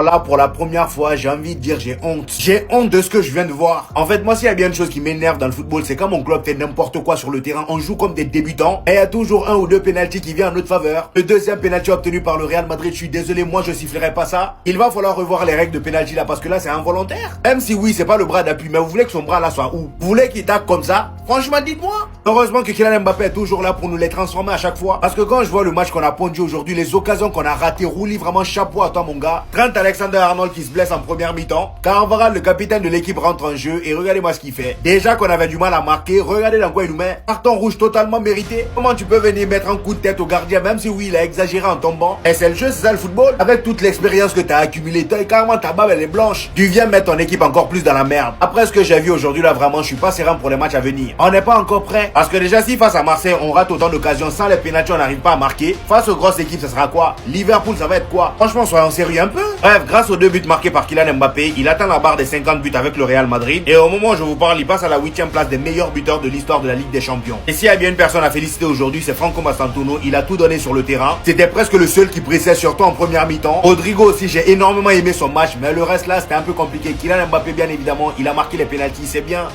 Là, pour la première fois, j'ai envie de dire j'ai honte. J'ai honte de ce que je viens de voir. En fait, moi, s'il y a bien une chose qui m'énerve dans le football, c'est quand mon club fait n'importe quoi sur le terrain. On joue comme des débutants et il y a toujours un ou deux pénaltys qui viennent en notre faveur. Le deuxième pénalty obtenu par le Real Madrid, je suis désolé, moi, je sifflerai pas ça. Il va falloir revoir les règles de pénalty là parce que là, c'est involontaire. Même si oui, c'est pas le bras d'appui, mais vous voulez que son bras là soit où? Vous voulez qu'il tape comme ça? Franchement, dites-moi. Heureusement que Kylian Mbappé est toujours là pour nous les transformer à chaque fois. Parce que quand je vois le match qu'on a pondu aujourd'hui, les occasions qu'on a ratées, Rouli, vraiment chapeau à toi, mon gars. Trent Alexander-Arnold qui se blesse en première mi-temps. Carvajal, le capitaine de l'équipe, rentre en jeu et regardez-moi ce qu'il fait. Déjà qu'on avait du mal à marquer, regardez dans quoi il nous met. Carton rouge totalement mérité. Comment tu peux venir mettre un coup de tête au gardien, même si oui, il a exagéré en tombant. Et c'est le jeu, c'est ça le football. Avec toute l'expérience que t'as accumulée, carrément ta barbe elle est blanche. Tu viens mettre ton équipe encore plus dans la merde. Après ce que j'ai vu aujourd'hui là, vraiment, je suis pas serein pour les matchs à venir. On n'est pas encore prêt. Parce que déjà, si face à Marseille, on rate autant d'occasions sans les pénaltys, on n'arrive pas à marquer. Face aux grosses équipes, ça sera quoi? Liverpool, ça va être quoi? Franchement, soyons sérieux un peu. Bref, grâce aux 2 buts marqués par Kylian Mbappé, il atteint la barre des 50 buts avec le Real Madrid. Et au moment où je vous parle, il passe à la 8e place des meilleurs buteurs de l'histoire de la Ligue des Champions. Et s'il y a bien une personne à féliciter aujourd'hui, c'est Franco Mastantuono. Il a tout donné sur le terrain. C'était presque le seul qui pressait, surtout en première mi-temps. Rodrigo aussi, j'ai énormément aimé son match, mais le reste là, c'était un peu compliqué. Kylian Mbappé, bien évidemment, il a marqué les pénaltys, c'est bien.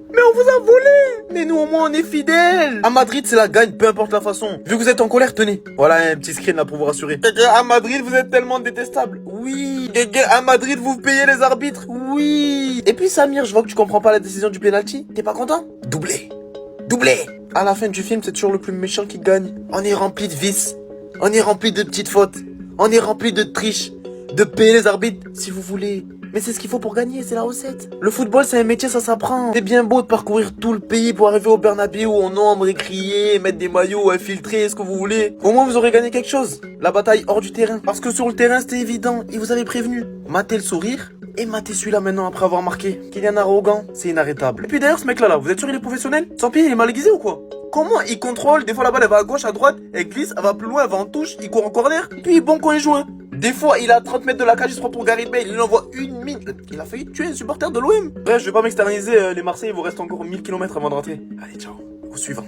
Mais on vous a volé! Mais nous au moins on est fidèles! À Madrid c'est la gagne, peu importe la façon. Vu que vous êtes en colère, tenez. Voilà un petit screen là pour vous rassurer. À Madrid vous êtes tellement détestable. Oui. À Madrid vous payez les arbitres. Oui. Et puis Samir, je vois que tu comprends pas la décision du penalty. T'es pas content? Doublé. Doublé. À la fin du film c'est toujours le plus méchant qui gagne. On est rempli de vices. On est rempli de petites fautes. On est rempli de triches. De payer les arbitres si vous voulez. Mais c'est ce qu'il faut pour gagner, c'est la recette. Le football, c'est un métier, ça s'apprend. C'est bien beau de parcourir tout le pays pour arriver au Bernabéu en nombre et crier, mettre des maillots, infiltrer, ce que vous voulez. Au moins, vous aurez gagné quelque chose. La bataille hors du terrain. Parce que sur le terrain, c'était évident. Il vous avait prévenu. Matez le sourire et matez celui-là maintenant après avoir marqué. Kylian arrogant, c'est inarrêtable. Et puis d'ailleurs, ce mec-là, vous êtes sûr il est professionnel? Son pied, il est mal aiguisé ou quoi? Comment il contrôle? Des fois, la balle, elle va à gauche, à droite, elle glisse, elle va plus loin, elle va en touche, il court en corner. Puis, bon quand il joue, hein. Des fois, il a 30 mètres de la cage, il se prend pour Gareth Bale, il envoie une mine. Il a failli tuer un supporter de l'OM. Bref, je vais pas m'externaliser, les Marseillais, il vous reste encore 1000 km avant de rentrer. Allez, ciao, au suivant.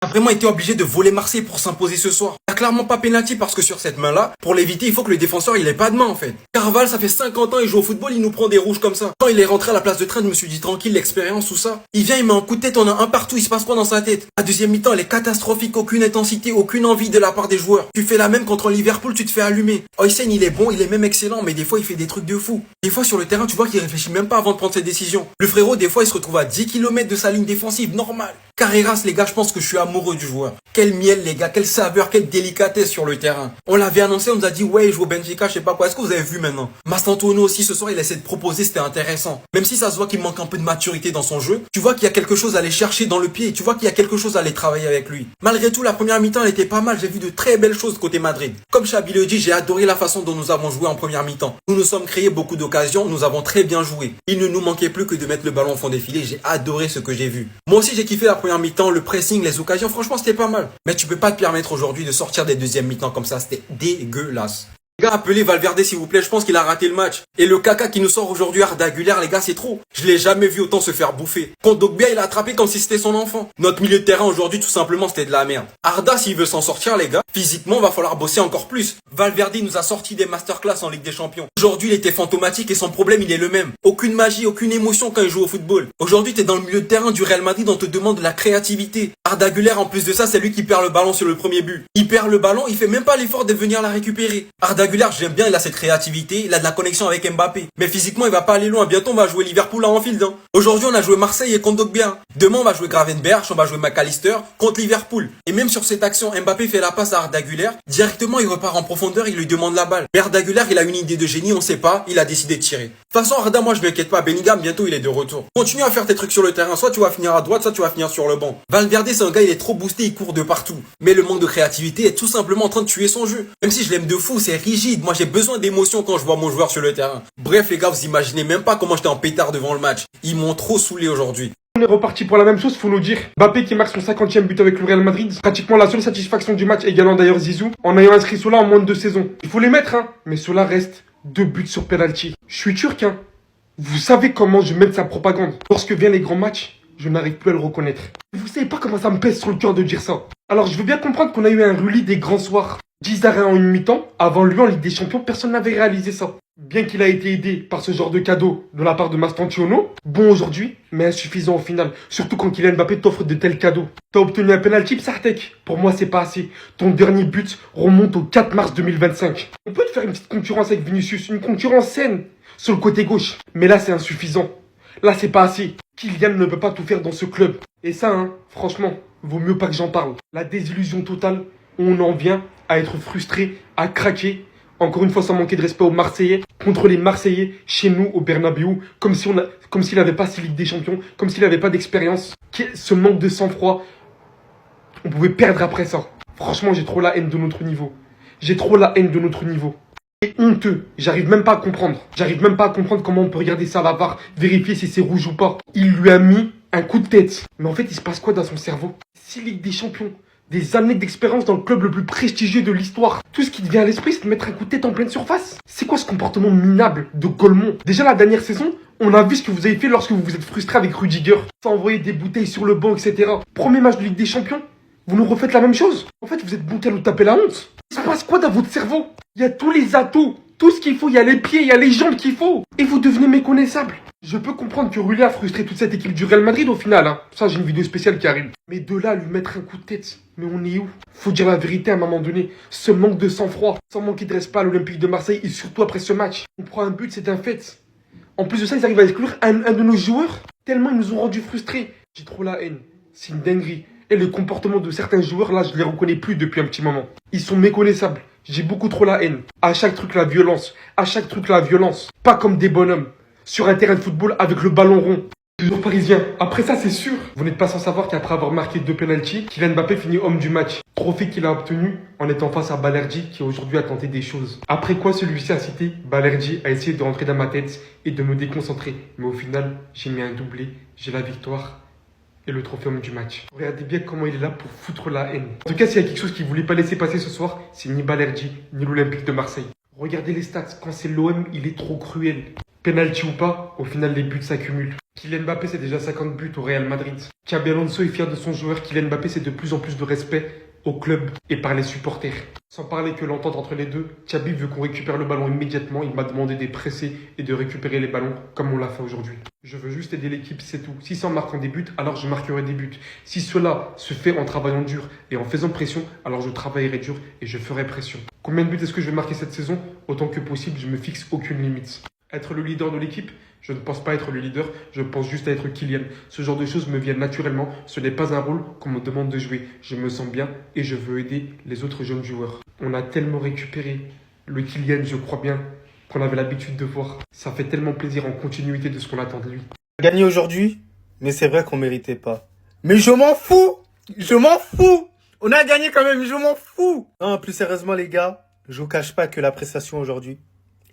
A vraiment été obligé de voler Marseille pour s'imposer ce soir. Il n'y a clairement pas pénalty parce que sur cette main-là, pour l'éviter, il faut que le défenseur il ait pas de main en fait. Carval, ça fait 50 ans, il joue au football, il nous prend des rouges comme ça. Quand il est rentré à la place de Trent, je me suis dit tranquille, l'expérience, tout ça. Il vient, il met un coup de tête, on a un partout, il se passe quoi dans sa tête? La deuxième mi-temps, elle est catastrophique, aucune intensité, aucune envie de la part des joueurs. Tu fais la même contre Liverpool, tu te fais allumer. Oysen, il est bon, il est même excellent, mais des fois, il fait des trucs de fou. Des fois, sur le terrain, tu vois qu'il réfléchit même pas avant de prendre ses décisions. Le frérot, des fois, il se retrouve à 10 km de sa ligne défensive, normal. Carreras, les gars, je pense que je suis amoureux du joueur. Quel miel, les gars, quelle saveur, quelle délicatesse sur le terrain. On l'avait annoncé, on nous a dit, ouais, il joue au Benfica, je sais pas quoi. Est-ce que vous avez vu maintenant? Mastantuono aussi, ce soir, il essaie de proposer, c'était intéressant. Même si ça se voit qu'il manque un peu de maturité dans son jeu, tu vois qu'il y a quelque chose à aller chercher dans le pied, tu vois qu'il y a quelque chose à aller travailler avec lui. Malgré tout, la première mi-temps, elle était pas mal, j'ai vu de très belles choses côté Madrid. Comme Xabi le dit, j'ai adoré la façon dont nous avons joué en première mi-temps. Nous nous sommes créés beaucoup d'occasions, nous avons très bien joué. Il ne nous manquait plus que de mettre le ballon au fond des filets, j'ai adoré ce que j'ai vu. Moi aussi, j'ai kiffé la première mi-temps, le pressing, les occasions, franchement, c'était pas mal. Mais tu peux pas te permettre aujourd'hui de sortir des deuxièmes mi-temps comme ça, c'était dégueulasse. Les gars, appelez Valverde s'il vous plaît, je pense qu'il a raté le match. Et le caca qui nous sort aujourd'hui, Arda Güler, les gars, c'est trop. Je l'ai jamais vu autant se faire bouffer. Kondogbia, il a attrapé comme si c'était son enfant. Notre milieu de terrain aujourd'hui, tout simplement, c'était de la merde. Arda, s'il veut s'en sortir, les gars, physiquement, va falloir bosser encore plus. Valverde nous a sorti des masterclass en Ligue des Champions. Aujourd'hui, il était fantomatique et son problème, il est le même. Aucune magie, aucune émotion quand il joue au football. Aujourd'hui, t'es dans le milieu de terrain du Real Madrid, on te demande de la créativité. Arda Güler, en plus de ça, c'est lui qui perd le ballon sur le premier but. Il perd le ballon, il fait même pas l'effort de venir la récupérer. Arda Güler, j'aime bien, il a cette créativité, il a de la connexion avec Mbappé. Mais physiquement, il va pas aller loin. Bientôt, on va jouer Liverpool à Anfield. Hein. Aujourd'hui, on a joué Marseille et Kondogbia. Demain, on va jouer Gravenberch, on va jouer McAllister contre Liverpool. Et même sur cette action, Mbappé fait la passe à Arda Güler. Directement, il repart en profondeur, il lui demande la balle. Mais Arda Güler, il a une idée de génie, on sait pas, il a décidé de tirer. De toute façon, Arda, moi, je m'inquiète pas. Bellingham, bientôt, il est de retour. Continue à faire tes trucs sur le terrain. Soit tu vas finir à droite, soit tu vas finir sur le banc. Valverde, c'est un gars, il est trop boosté, il court de partout. Mais le manque de créativité est tout simplement en train de tuer son jeu. Même si je l'aime de fou, c'est rigide. Moi, j'ai besoin d'émotion quand je vois mon joueur sur le terrain. Bref, les gars, vous imaginez même pas comment j'étais en pétard devant le match. Ils m'ont trop saoulé aujourd'hui. On est reparti pour la même chose, faut nous dire. Mbappé qui marque son 50e but avec le Real Madrid. Pratiquement la seule satisfaction du match, égalant d'ailleurs Zizou, en ayant inscrit Sola en moins de 2 saisons. Il faut les mettre, hein. Mais Sola reste 2 buts sur penalty. Je suis turc, hein. Vous savez comment je mène sa propagande. Lorsque viennent les grands matchs, Je n'arrive plus à le reconnaître. Vous savez pas comment ça me pèse sur le cœur de dire ça. Alors je veux bien comprendre qu'on a eu un Rulli des grands soirs. 10 arrêts en une mi-temps. Avant lui en Ligue des Champions, personne n'avait réalisé ça. Bien qu'il a été aidé par ce genre de cadeau de la part de Mastantuono, bon aujourd'hui, mais insuffisant au final. Surtout quand Kylian Mbappé t'offre de tels cadeaux. T'as obtenu un penalty, Psartek. Pour moi, c'est pas assez. Ton dernier but remonte au 4 mars 2025. On peut te faire une petite concurrence avec Vinicius, une concurrence saine sur le côté gauche. Mais là, c'est insuffisant. Là, c'est pas assez. Kylian ne peut pas tout faire dans ce club. Et ça, franchement, vaut mieux pas que j'en parle. La désillusion totale, on en vient à être frustré, à craquer. Encore une fois, sans manquer de respect aux Marseillais, contre les Marseillais, chez nous, au Bernabéu, comme s'il n'avait pas ces Ligue des Champions, comme s'il n'avait pas d'expérience. Ce manque de sang-froid, on pouvait perdre après ça. Franchement, j'ai trop la haine de notre niveau. J'ai trop la haine de notre niveau. C'est honteux. J'arrive même pas à comprendre. J'arrive même pas à comprendre comment on peut regarder ça à la VAR, vérifier si c'est rouge ou pas. Il lui a mis un coup de tête. Mais en fait, il se passe quoi dans son cerveau? 6 Ligues des Champions. Des années d'expérience dans le club le plus prestigieux de l'histoire. Tout ce qui te vient à l'esprit, c'est de mettre un coup de tête en pleine surface. C'est quoi ce comportement minable de Golemont? Déjà la dernière saison, on a vu ce que vous avez fait lorsque vous vous êtes frustré avec Rudiger. Sans envoyer des bouteilles sur le banc, etc. Premier match de Ligue des Champions, vous nous refaites la même chose. En fait, vous êtes bon qu'à nous taper la honte. Il se passe quoi dans votre cerveau? Il y a tous les atouts, tout ce qu'il faut, il y a les pieds, il y a les jambes qu'il faut. Et vous devenez méconnaissable. Je peux comprendre que Rulli a frustré toute cette équipe du Real Madrid au final. Ça, j'ai une vidéo spéciale qui arrive. Mais de là à lui mettre un coup de tête, mais on est où? Faut dire la vérité à un moment donné. Ce manque de sang-froid, sans manquer de respect à l'Olympique de Marseille et surtout après ce match. On prend un but, c'est un fait. En plus de ça, ils arrivent à exclure un de nos joueurs. Tellement ils nous ont rendus frustrés. J'ai trop la haine. C'est une dinguerie. Et le comportement de certains joueurs, là, je les reconnais plus depuis un petit moment. Ils sont méconnaissables. J'ai beaucoup trop la haine. À chaque truc, la violence. À chaque truc, la violence. Pas comme des bonhommes. Sur un terrain de football avec le ballon rond. Toujours parisien. Après ça, c'est sûr. Vous n'êtes pas sans savoir qu'après avoir marqué 2 pénaltys, Kylian Mbappé finit homme du match. Trophée qu'il a obtenu en étant face à Balerdi qui aujourd'hui a tenté des choses. Après quoi, celui-ci a cité, Balerdi a essayé de rentrer dans ma tête et de me déconcentrer. Mais au final, j'ai mis un doublé, j'ai la victoire et le trophée homme du match. Regardez bien comment il est là pour foutre la haine. En tout cas, s'il y a quelque chose qu'il voulait pas laisser passer ce soir, c'est ni Balerdi, ni l'Olympique de Marseille. Regardez les stats. Quand c'est l'OM, il est trop cruel. Penalty ou pas, au final les buts s'accumulent. Kylian Mbappé c'est déjà 50 buts au Real Madrid. Xabi Alonso est fier de son joueur. Kylian Mbappé c'est de plus en plus de respect au club et par les supporters. Sans parler que l'entente entre les deux, Xabi veut qu'on récupère le ballon immédiatement. Il m'a demandé de presser et de récupérer les ballons comme on l'a fait aujourd'hui. Je veux juste aider l'équipe, c'est tout. Si c'est en marquant des buts, alors je marquerai des buts. Si cela se fait en travaillant dur et en faisant pression, alors je travaillerai dur et je ferai pression. Combien de buts est-ce que je vais marquer cette saison? Autant que possible, je me fixe aucune limite. Être le leader de l'équipe, je ne pense pas être le leader, je pense juste à être Kylian. Ce genre de choses me viennent naturellement, ce n'est pas un rôle qu'on me demande de jouer. Je me sens bien et je veux aider les autres jeunes joueurs. On a tellement récupéré le Kylian, je crois bien, qu'on avait l'habitude de voir. Ça fait tellement plaisir en continuité de ce qu'on attend de lui. Gagné aujourd'hui, mais c'est vrai qu'on méritait pas. Mais je m'en fous! Je m'en fous! On a gagné quand même, je m'en fous! Non, plus sérieusement les gars, je vous cache pas que la prestation aujourd'hui,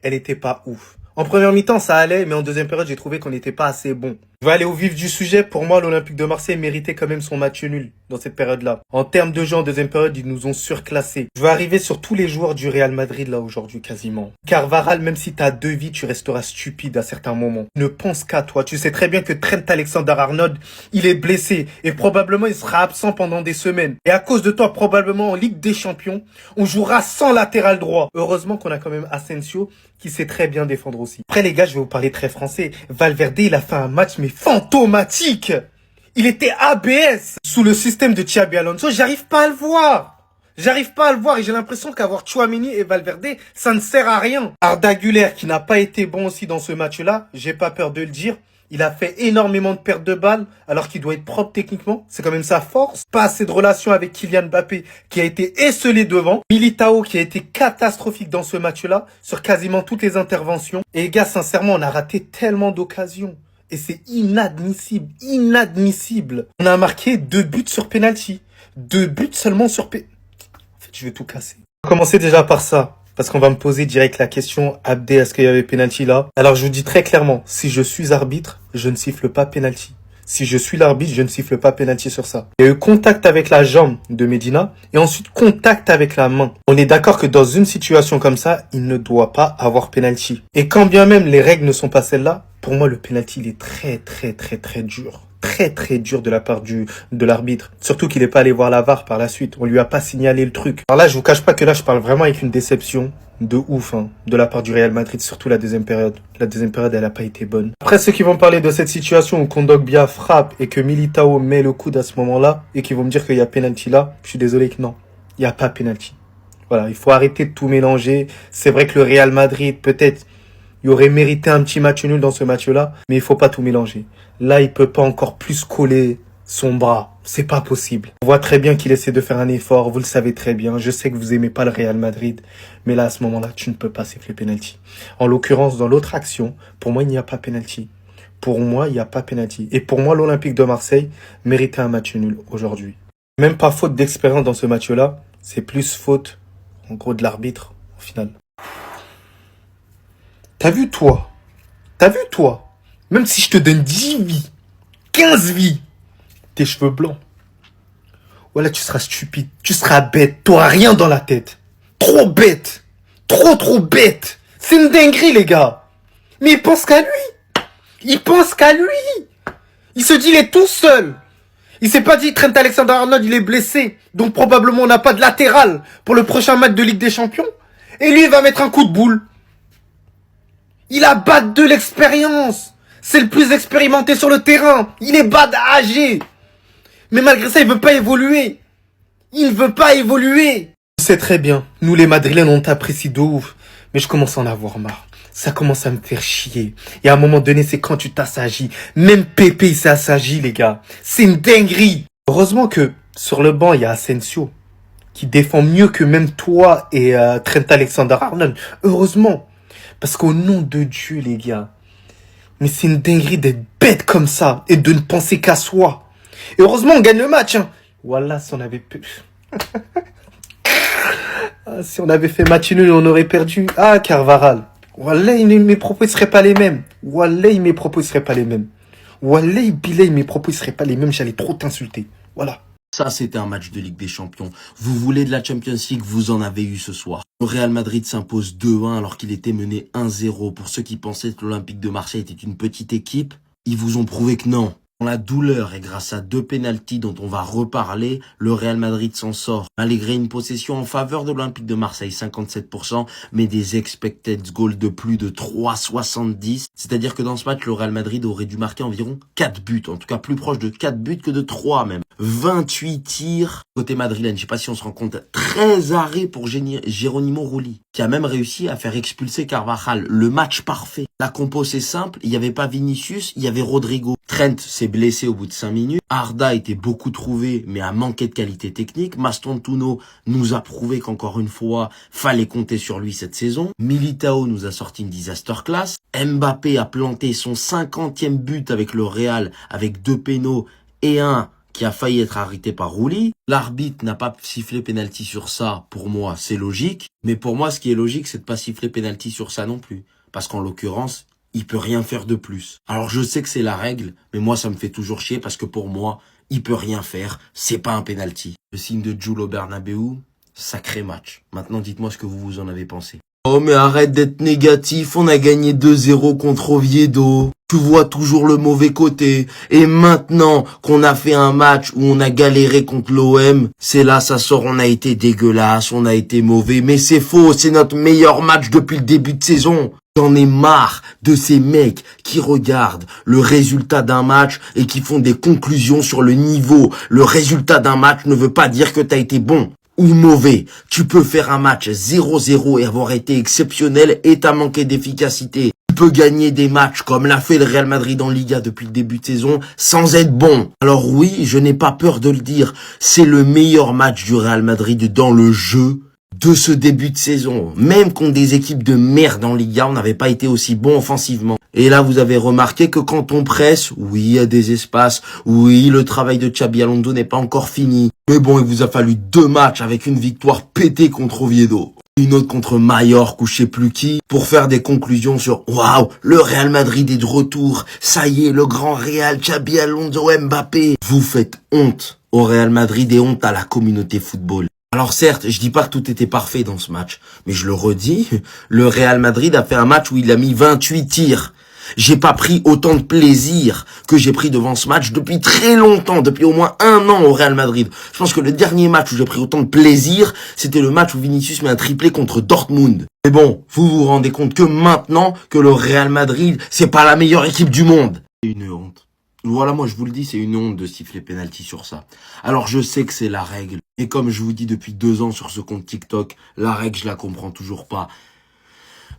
elle était pas ouf. En première mi-temps, ça allait, mais en deuxième période, j'ai trouvé qu'on n'était pas assez bon. Je vais aller au vif du sujet. Pour moi, l'Olympique de Marseille méritait quand même son match nul dans cette période-là. En termes de jeu en deuxième période, ils nous ont surclassés. Je vais arriver sur tous les joueurs du Real Madrid là aujourd'hui quasiment. Carvajal, même si t'as 2 vies, tu resteras stupide à certains moments. Ne pense qu'à toi. Tu sais très bien que Trent Alexander-Arnold, il est blessé et probablement il sera absent pendant des semaines. Et à cause de toi, probablement en Ligue des Champions, on jouera sans latéral droit. Heureusement qu'on a quand même Asensio qui sait très bien défendre aussi. Après les gars, je vais vous parler très français. Valverde, il a fait un match mais fantomatique. Il était ABS sous le système de Xabi Alonso. J'arrive pas à le voir. J'arrive pas à le voir et j'ai l'impression qu'avoir Tchouaméni et Valverde, ça ne sert à rien. Arda Güler qui n'a pas été bon aussi dans ce match-là, j'ai pas peur de le dire. Il a fait énormément de pertes de balles alors qu'il doit être propre techniquement. C'est quand même sa force. Pas assez de relation avec Kylian Mbappé qui a été esselé devant. Militao qui a été catastrophique dans ce match-là sur quasiment toutes les interventions. Et les gars, sincèrement, on a raté tellement d'occasions. Et c'est inadmissible, inadmissible. On a marqué 2 buts sur penalty. 2 buts seulement sur En fait, je vais tout casser. On va commencer déjà par ça. Parce qu'on va me poser direct la question, Abdé, est-ce qu'il y avait penalty là? Alors je vous dis très clairement, si je suis arbitre, je ne siffle pas penalty. Si je suis l'arbitre, je ne siffle pas penalty sur ça. Il y a eu contact avec la jambe de Medina et ensuite contact avec la main. On est d'accord que dans une situation comme ça, il ne doit pas avoir penalty. Et quand bien même les règles ne sont pas celles-là, pour moi le penalty il est très dur. très très dur de la part de l'arbitre. Surtout qu'il n'est pas allé voir la VAR par la suite. On lui a pas signalé le truc. Alors là, je vous cache pas que là, je parle vraiment avec une déception de ouf, hein, de la part du Real Madrid, surtout la deuxième période. La deuxième période, elle a pas été bonne. Après, ceux qui vont parler de cette situation où Kondogbia frappe et que Militao met le coude à ce moment-là et qui vont me dire qu'il y a penalty là, je suis désolé que non, il y a pas penalty. Voilà, il faut arrêter de tout mélanger. C'est vrai que le Real Madrid, peut-être, il aurait mérité un petit match nul dans ce match-là, mais il faut pas tout mélanger. Là, il peut pas encore plus coller son bras. C'est pas possible. On voit très bien qu'il essaie de faire un effort. Vous le savez très bien. Je sais que vous aimez pas le Real Madrid, mais là, à ce moment-là, tu ne peux pas siffler penalty. En l'occurrence, dans l'autre action, pour moi, il n'y a pas penalty. Pour moi, il n'y a pas penalty. Et pour moi, l'Olympique de Marseille méritait un match nul aujourd'hui. Même pas faute d'expérience dans ce match-là. C'est plus faute, en gros, de l'arbitre, au final. T'as vu, toi, même si je te donne 10 vies, 15 vies, tes cheveux blancs, voilà, tu seras stupide, tu seras bête, t'auras rien dans la tête. Trop bête, trop bête. C'est une dinguerie, les gars. Mais il pense qu'à lui. Il se dit, il est tout seul. Il s'est pas dit, Trent Alexander-Arnold, il est blessé, donc probablement on n'a pas de latéral pour le prochain match de Ligue des Champions. Et lui, il va mettre un coup de boule. Il a bad de l'expérience. C'est le plus expérimenté sur le terrain. Il est bad âgé. Mais malgré ça, il veut pas évoluer. Je sais très bien. Nous, les Madrilènes, on t'apprécie de ouf. Mais je commence à en avoir marre. Ça commence à me faire chier. Et à un moment donné, c'est quand tu t'assagis. Même Pépé, il s'assagit, les gars. C'est une dinguerie. Heureusement que sur le banc, il y a Asensio. Qui défend mieux que même toi et Trent Alexander-Arnold. Heureusement. Parce qu'au nom de Dieu, les gars, mais c'est une dinguerie d'être bête comme ça et de ne penser qu'à soi. Et heureusement, on gagne le match. Hein. Voilà, si on avait pu... si on avait fait match nul, on aurait perdu. Ah, Carvajal. Wallah, mes propos ne seraient pas les mêmes. Wallah, mes propos ne seraient pas les mêmes. Wallah, Bilay, mes propos ne seraient pas les mêmes. J'allais trop t'insulter. Voilà. Ça, c'était un match de Ligue des Champions. Vous voulez de la Champions League, vous en avez eu ce soir. Le Real Madrid s'impose 2-1 alors qu'il était mené 1-0. Pour ceux qui pensaient que l'Olympique de Marseille était une petite équipe, ils vous ont prouvé que non. Dans la douleur et grâce à 2 pénaltys dont on va reparler, le Real Madrid s'en sort. Malgré une possession en faveur de l'Olympique de Marseille, 57%, mais des expected goals de plus de 3,70. C'est-à-dire que dans ce match, le Real Madrid aurait dû marquer environ 4 buts. En tout cas, plus proche de 4 buts que de 3 même. 28 tirs côté madrilène. Je sais pas si on se rend compte. 13 arrêts pour Geronimo Rulli, qui a même réussi à faire expulser Carvajal. Le match parfait. La compo, c'est simple. Il n'y avait pas Vinicius, il y avait Rodrigo. Trent s'est blessé au bout de 5 minutes. Arda était beaucoup trouvé, mais a manqué de qualité technique. Mastontuno nous a prouvé qu'encore une fois, fallait compter sur lui cette saison. Militao nous a sorti une disaster class. Mbappé a planté son 50e but avec le Real, avec 2 pénaux et un qui a failli être arrêté par Rulli. L'arbitre n'a pas sifflé penalty sur ça. Pour moi, c'est logique. Mais pour moi, ce qui est logique, c'est de pas siffler penalty sur ça non plus. Parce qu'en l'occurrence, il peut rien faire de plus. Alors je sais que c'est la règle, mais moi ça me fait toujours chier parce que pour moi, il peut rien faire, c'est pas un penalty. Le signe de Jules au Bernabeu, sacré match. Maintenant dites-moi ce que vous en avez pensé. Oh mais arrête d'être négatif, on a gagné 2-0 contre Oviedo. Tu vois toujours le mauvais côté. Et maintenant qu'on a fait un match où on a galéré contre l'OM, c'est là ça sort, on a été dégueulasse, on a été mauvais. Mais c'est faux, c'est notre meilleur match depuis le début de saison. J'en ai marre de ces mecs qui regardent le résultat d'un match et qui font des conclusions sur le niveau. Le résultat d'un match ne veut pas dire que t'as été bon ou mauvais. Tu peux faire un match 0-0 et avoir été exceptionnel et t'as manqué d'efficacité. Tu peux gagner des matchs comme l'a fait le Real Madrid en Liga depuis le début de saison sans être bon. Alors oui, je n'ai pas peur de le dire, c'est le meilleur match du Real Madrid dans le jeu de ce début de saison. Même contre des équipes de merde en Liga, on n'avait pas été aussi bon offensivement. Et là, vous avez remarqué que quand on presse, oui, il y a des espaces, oui, le travail de Xabi Alonso n'est pas encore fini. Mais bon, il vous a fallu 2 matchs avec une victoire pétée contre Oviedo, une autre contre Mallorca ou je sais plus qui, pour faire des conclusions sur waouh, le Real Madrid est de retour, ça y est, le grand Real, Xabi Alonso, Mbappé. Vous faites honte au Real Madrid et honte à la communauté football. Alors certes, je dis pas que tout était parfait dans ce match, mais je le redis, le Real Madrid a fait un match où il a mis 28 tirs. J'ai pas pris autant de plaisir que j'ai pris devant ce match depuis très longtemps, depuis au moins 1 an au Real Madrid. Je pense que le dernier match où j'ai pris autant de plaisir, c'était le match où Vinicius met un triplé contre Dortmund. Mais bon, vous vous rendez compte que maintenant que le Real Madrid, c'est pas la meilleure équipe du monde. C'est une honte. Voilà, moi je vous le dis, c'est une honte de siffler penalty sur ça. Alors je sais que c'est la règle. Et comme je vous dis depuis 2 ans sur ce compte TikTok, la règle je la comprends toujours pas.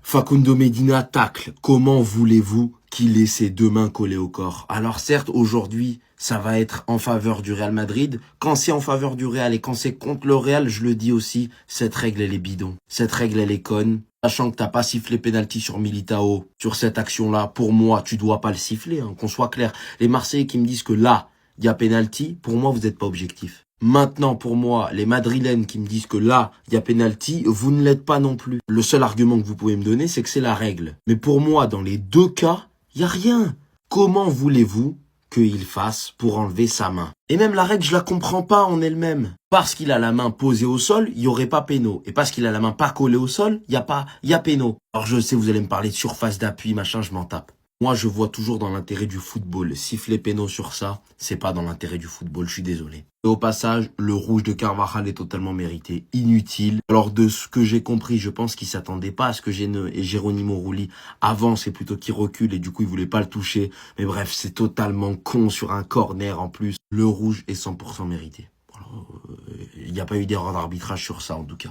Facundo Medina tacle. Comment voulez-vous qu'il ait ses 2 mains collées au corps? Alors certes, aujourd'hui, ça va être en faveur du Real Madrid. Quand c'est en faveur du Real et quand c'est contre le Real, je le dis aussi, cette règle elle est bidon. Cette règle elle est conne. Sachant que t'as pas sifflé penalty sur Militao, sur cette action-là, pour moi, tu dois pas le siffler, hein, qu'on soit clair. Les Marseillais qui me disent que là, il y a penalty, pour moi, vous n'êtes pas objectif. Maintenant, pour moi, les Madrilènes qui me disent que là, il y a penalty, vous ne l'êtes pas non plus. Le seul argument que vous pouvez me donner, c'est que c'est la règle. Mais pour moi, dans les 2 cas, il y a rien. Comment voulez-vous qu'il fasse pour enlever sa main? Et même la règle, je la comprends pas en elle-même. Parce qu'il a la main posée au sol, il y aurait pas péno. Et parce qu'il a la main pas collée au sol, il y a péno. Alors je sais, vous allez me parler de surface d'appui, machin, je m'en tape. Moi, je vois toujours dans l'intérêt du football. Siffler péno sur ça, c'est pas dans l'intérêt du football, je suis désolé. Et au passage, le rouge de Carvajal est totalement mérité, inutile. Alors de ce que j'ai compris, je pense qu'il s'attendait pas à ce que Geronimo Rulli avance et plutôt qu'il recule et du coup il voulait pas le toucher. Mais bref, c'est totalement con sur un corner en plus. Le rouge est 100% mérité. Il n'y a pas eu d'erreur d'arbitrage sur ça en tout cas.